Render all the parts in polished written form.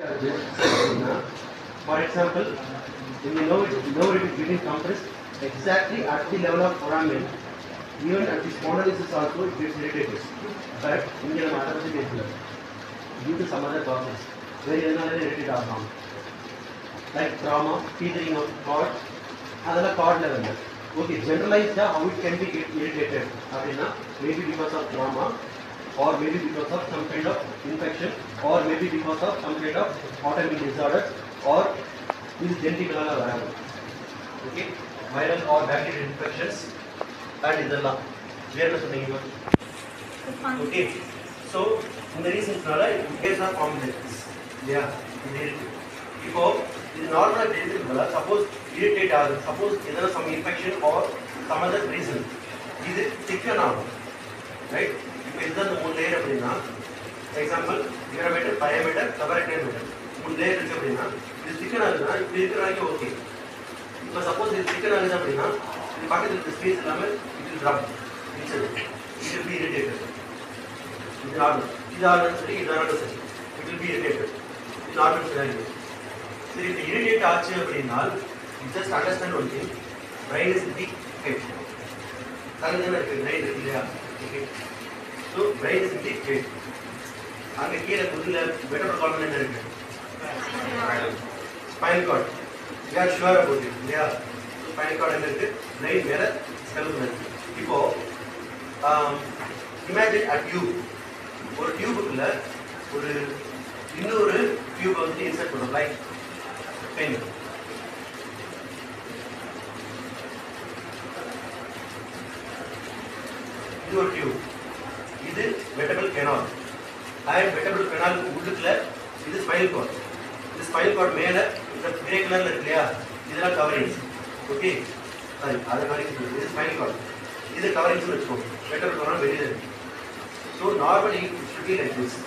For example, when you know it is getting compressed exactly at the level of foramen, even at the spondylosis also it gets irritated. But in the matter of the due to some other causes, very irritated outcome. Like trauma, teething of cord, other cord level. Okay, generalized how it can be get irritated. Maybe because of trauma, or maybe because of some kind of infection, or maybe because of some kind of autoimmune disorders, or this genetic okay, viral or bacterial infections, and is the okay. So in the reasons case are formed like this. Yeah, இப்போ இது நார்மலா தெரியுதுங்களா? Suppose irritate ஆகுது, suppose ஏதாவது some infection or some other reason இது thicken ஆகும், right? இப்போ இதுதான் இந்த மூணு லேயர் அப்படின்னா, எக்ஸாம்பிள் கிராமேட்டர், பயோமீட்டர், லெபரட்டரி மீட்டர், மூணு லேயர் இருக்கு அப்படின்னா இது thicken ஆகுதுன்னா இப்படி இருக்கிற வரைக்கும் ஓகே. இப்போ சப்போஸ் இது thicken ஆகுது அப்படின்னா இது பக்கத்தில் இருக்க ஸ்பேஸ் இல்லாம it will drop, it will be irritated. இது நார்மல், இது நார்மல் சரி, இது நார்மல் சரி, it will be irritated. இது நார்மல் சரி. சரி, இப்போ இரிட்டேட் ஆச்சு அப்படின்னா just understand one thing, brain is the head. தலைதானே இருக்கு, பிரைன் இருக்கு இல்லையா? Okay, so brain is the head. அங்கே கீழே முதல்ல வெட்டபிள் காலம் என்ன இருக்கு? Spinal cord. We are sure about it இல்லையா? ஸ்பைனல் கார்டு என்ன இருக்கு? பிரைன் மேலே ஸ்கெலட்டன் இருக்கு. இப்போ இமேஜின் அ டியூப், ஒரு டியூபுக்குள்ள ஒரு இன்னொரு டியூப் வந்து இன்சர்ட் பண்ணுறோம், லைக் பென். இது ஒரு டியூப், இது wettable canal. And wettable canal உள்ளுக்குள்ள இது ஸ்பைனல் கார்டு. இது ஸ்பைனல் கார்டு மேலே இந்த கிரே கலர்ல இருக்கு இல்லையா? இதெல்லாம் கவரிங்ஸ். ஓகே, சாரி, அது கவரிங்ஸ். இது ஸ்பைனல் கார்டு, இது கவரிங்ஸ் வச்சுக்கோங்க. வெட்டபிள் கெனால் வெளியில இருக்கு. So normally it should be like this.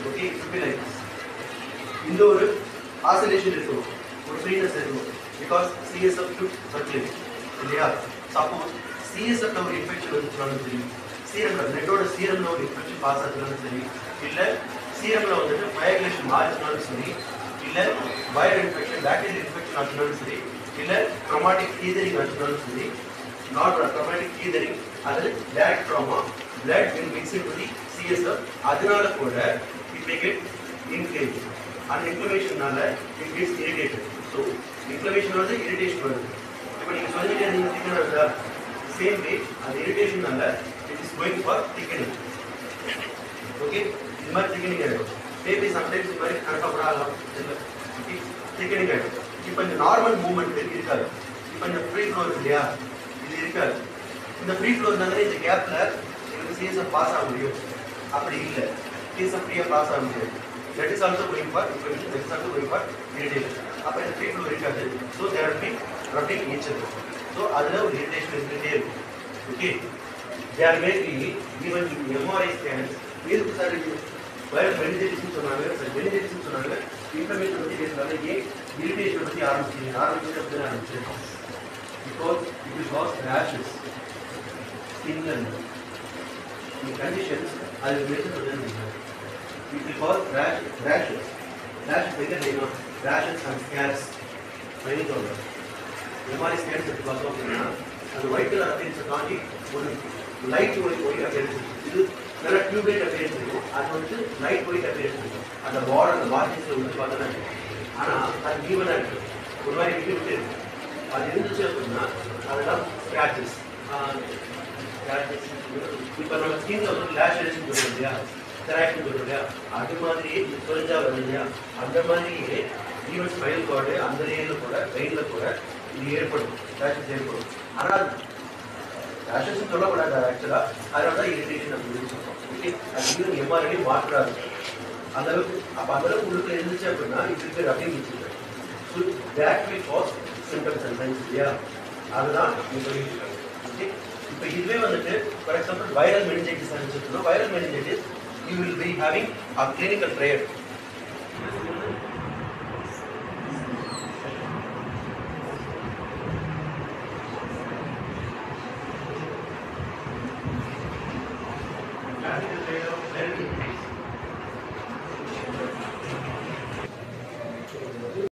Okay, it should be like this. இந்த ஒரு ஆசிலேஷன் இருக்கும், ஒரு ஃப்ரீனஸ் இருக்கும், பிகாஸ் சிஎஸ்எஃப் ஷுட் சர்க்குலேட் இல்லையா? சப்போஸ் சிஎஸ்எஃப்ல ஒரு இன்ஃபெக்ஷன் வந்துச்சுனாலும் சரி, சீரம்ல பிளட்டோட சீரம்ல ஒரு இன்ஃபெக்ஷன் பாஸ் ஆச்சுனாலும் சரி, இல்லை சீரம்ல வந்துட்டு பயோகுலேஷன் மாறிச்சுனாலும் சரி, இல்லை வைரல் இன்ஃபெக்ஷன், பாக்டீரியல் இன்ஃபெக்ஷன் ஆச்சுனாலும் சரி, இல்லை ட்ரோமாட்டிக் டீதரிங் ஆச்சுனாலும் சரி, நாட் ட்ரோமாட்டிக் டீதரிங், அது direct drama, blood will mix into the CSF, அதனால கூட it may get inflamed. அந்த இன்ஃப்ளமேஷன்னால it gets irritated. So inflammation வருது, irritation வருது. இப்போ நீங்க சொல்லிட்டே இருந்தீங்க திக்கன் வருதா? சேம் வே அந்த irritationனால it is going for thickening. Okay, இது மாதிரி thickening ஆயிடும். மேபி சம்டைம்ஸ் இது மாதிரி கரெக்டாக கூட ஆகலாம், ஓகே, thickening ஆயிடும். இப்போ இந்த நார்மல் மூவ்மெண்ட் இருக்காது. இப்போ இந்த ஃப்ரீ ஃப்ளோ இருக்கு இல்லையா? இது இருக்காது. இந்த ஃப்ரீ ஃப்ளோ இருந்தாலே இந்த கேப்ல CSF பாஸ் ஆக முடியும். அப்படி இல்லை, CSF ஃப்ரீயா பாஸ் ஆக முடியாது. That is also going for inflammation, that is also going for irritation. அப்போ இந்த ஃப்ரீ ஃப்ளோ இருக்காது. So there will be rubbing each other. So அதில் ஒரு irritation இருந்துகிட்டே இருக்கும். Okay, there may be even MRI scans. இதுக்கு சார் வைரல் மெனிஞ்சைட்டிஸ்னு சொன்னாங்க, மெனிஞ்சைட்டிஸ்னு சொன்னாங்க, இன்ஃப்ளமேஷன் பற்றி பேசுனாங்க. ஏன் இரிட்டேஷன் பற்றி ஆரம்பிச்சு அப்படின்னு ஆரம்பிச்சிருக்கோம். Because it will cause rashes, skin and conditions I will mention to them. It will cause rashes. Rashes because they know rashes and scars. Many of them. MRI scans because of the white color appearance of body, light white appearance. This is very tube-like appearance. That one is light white appearance. And the border and the margins are also other. Ana that given at one very big. That is the shape. That scratches. இப்போ நம்ம ஸ்கின்ல வந்து லேஷ் ration சொல்றோம் இல்லையா, correct சொல்றோம் இல்லையா, அது மாதிரி தொலைஞ்சா வரும் இல்லையா, அந்த மாதிரியே ஈவன் ஸ்பைனல் கார்டு அந்த லேயர்ல கூட பிரெயின்ல கூட இது ஏற்படும், ரேஷஸ் ஏற்படும். ஆனால் ரேஷஸ் சொல்லக்கூடாது ஆக்சுவலா, அதனால தான் இரிட்டேஷன் அப்படின்னு சொல்றோம். ஓகே, அது ஈவன் எம்ஆர்ஐ மாற்றாது அந்த அளவுக்கு. அப்போ அந்த அளவுக்கு உள்ளுக்குள்ள இருந்துச்சு அப்படின்னா இதுக்கு அப்படின்னு வச்சுருக்கேன். So that will cause symptoms and science இல்லையா, அதுதான் சொல்லிட்டு. ஓகே, இப்போ இதுவே வந்துட்டு ஃபார் எக்ஸாம்பிள் வைரல் மெனிஞ்சைட்டிஸ் ஆரம்பிச்சிருக்கோம். Viral meningitis you will be having a clinical trial.